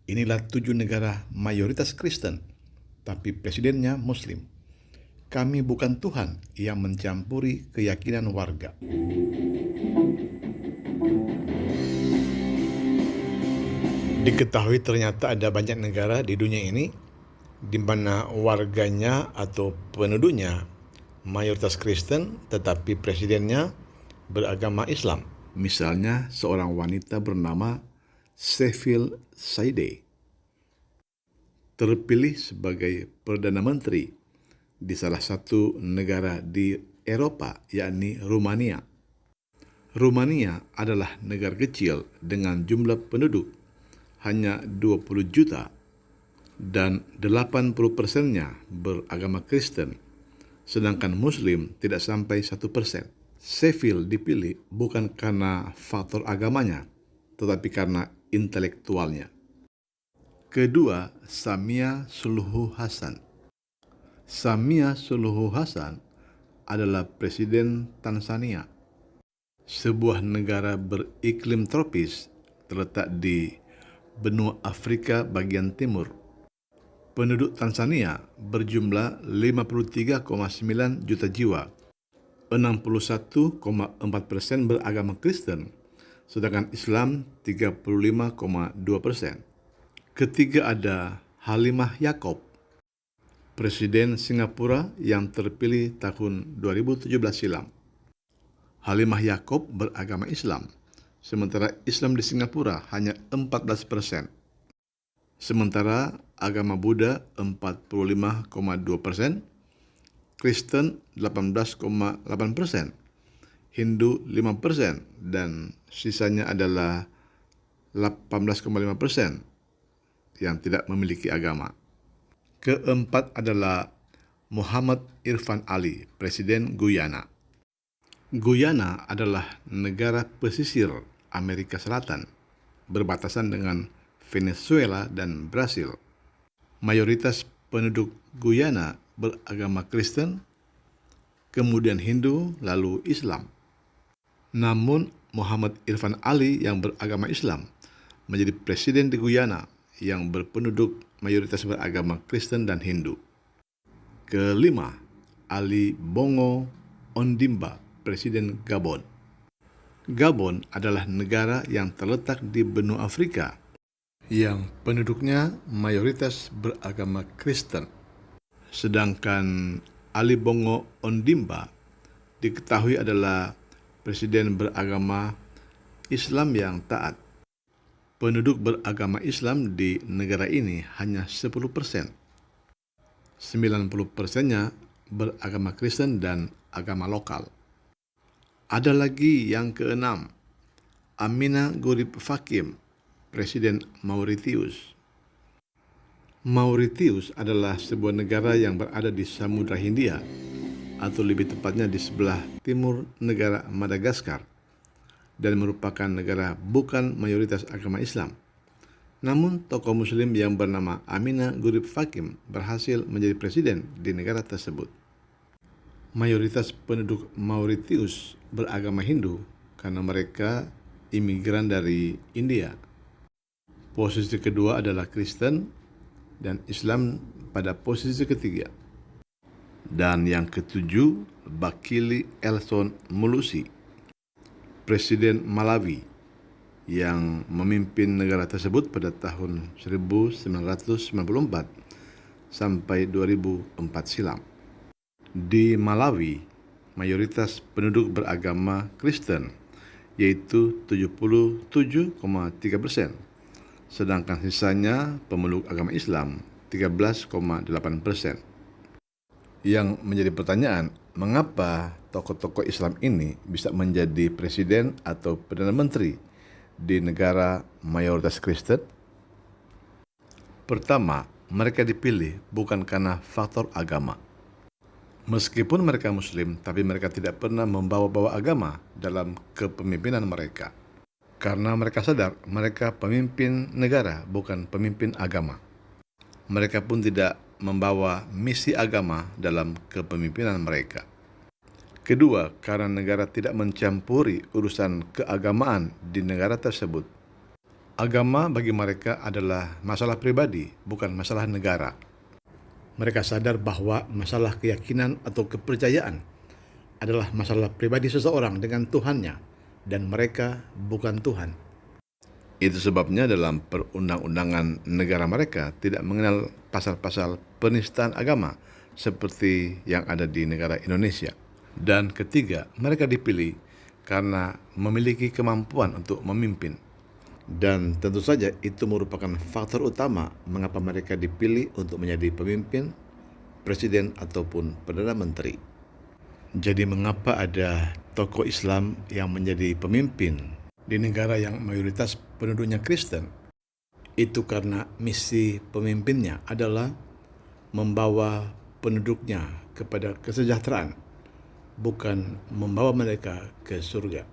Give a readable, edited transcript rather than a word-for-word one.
Inilah 7 negara mayoritas Kristen, tapi presidennya Muslim. Kami bukan Tuhan yang mencampuri keyakinan warga. Diketahui ternyata ada banyak negara di dunia ini di mana warganya atau penduduknya mayoritas Kristen tetapi presidennya beragama Islam. Misalnya seorang wanita bernama Sheffield Saide terpilih sebagai Perdana Menteri di salah satu negara di Eropa, yakni Rumania. Rumania adalah negara kecil dengan jumlah penduduk hanya 20 juta dan 80%-nya beragama Kristen, sedangkan Muslim tidak sampai 1%. Sheffield dipilih bukan karena faktor agamanya, tetapi karena intelektualnya. Kedua, Samia Suluhu Hassan. Samia Suluhu Hassan adalah Presiden Tanzania, sebuah negara beriklim tropis terletak di benua Afrika bagian timur. Penduduk Tanzania berjumlah 53,9 juta jiwa. 61,4% beragama Kristen, sedangkan Islam 35,2%. Ketiga ada Halimah Yacob, Presiden Singapura yang terpilih tahun 2017 silam. Halimah Yacob beragama Islam, sementara Islam di Singapura hanya 14%. Sementara agama Buddha 45,2%, Kristen 18,8%, Hindu 5%, dan sisanya adalah 18,5% yang tidak memiliki agama. Keempat adalah Muhammad Irfan Ali, Presiden Guyana. Guyana adalah negara pesisir Amerika Selatan, berbatasan dengan Venezuela dan Brasil. Mayoritas penduduk Guyana beragama Kristen, kemudian Hindu, lalu Islam. Namun Muhammad Irfan Ali yang beragama Islam menjadi presiden di Guyana yang berpenduduk mayoritas beragama Kristen dan Hindu. Kelima, Ali Bongo Ondimba, Presiden Gabon. Gabon adalah negara yang terletak di benua Afrika yang penduduknya mayoritas beragama Kristen. Sedangkan Ali Bongo Ondimba diketahui adalah presiden beragama Islam yang taat. Penduduk beragama Islam di negara ini hanya 10%. 90%-nya beragama Kristen dan agama lokal. Ada lagi yang keenam, Amina Gurib Fakim, Presiden Mauritius. Mauritius adalah sebuah negara yang berada di Samudra Hindia, atau lebih tepatnya di sebelah timur negara Madagaskar, dan merupakan negara bukan mayoritas agama Islam. Namun tokoh Muslim yang bernama Amina Gurib Fakim berhasil menjadi presiden di negara tersebut. Mayoritas penduduk Mauritius beragama Hindu karena mereka imigran dari India. Posisi kedua adalah Kristen dan Islam pada posisi ketiga. Dan yang ketujuh, Bakili Elson Mulusi, Presiden Malawi yang memimpin negara tersebut pada tahun 1994 sampai 2004 silam. Di Malawi, mayoritas penduduk beragama Kristen, yaitu 77,3%, sedangkan sisanya pemeluk agama Islam 13,8%. Yang menjadi pertanyaan, mengapa tokoh-tokoh Islam ini bisa menjadi presiden atau perdana menteri di negara mayoritas Kristen? Pertama, mereka dipilih bukan karena faktor agama. Meskipun mereka Muslim, tapi mereka tidak pernah membawa-bawa agama dalam kepemimpinan mereka. Karena mereka sadar mereka pemimpin negara, bukan pemimpin agama. Mereka pun tidak membawa misi agama dalam kepemimpinan mereka. Kedua, karena negara tidak mencampuri urusan keagamaan di negara tersebut. Agama bagi mereka adalah masalah pribadi, bukan masalah negara. Mereka sadar bahwa masalah keyakinan atau kepercayaan adalah masalah pribadi seseorang dengan Tuhannya, dan mereka bukan Tuhan. Itu sebabnya dalam perundang-undangan negara mereka tidak mengenal pasal-pasal penistaan agama seperti yang ada di negara Indonesia. Dan ketiga, mereka dipilih karena memiliki kemampuan untuk memimpin. Dan tentu saja itu merupakan faktor utama mengapa mereka dipilih untuk menjadi pemimpin, presiden, ataupun perdana menteri. Jadi mengapa ada tokoh Islam yang menjadi pemimpin di negara yang mayoritas penduduknya Kristen? Itu karena misi pemimpinnya adalah membawa penduduknya kepada kesejahteraan, bukan membawa mereka ke surga.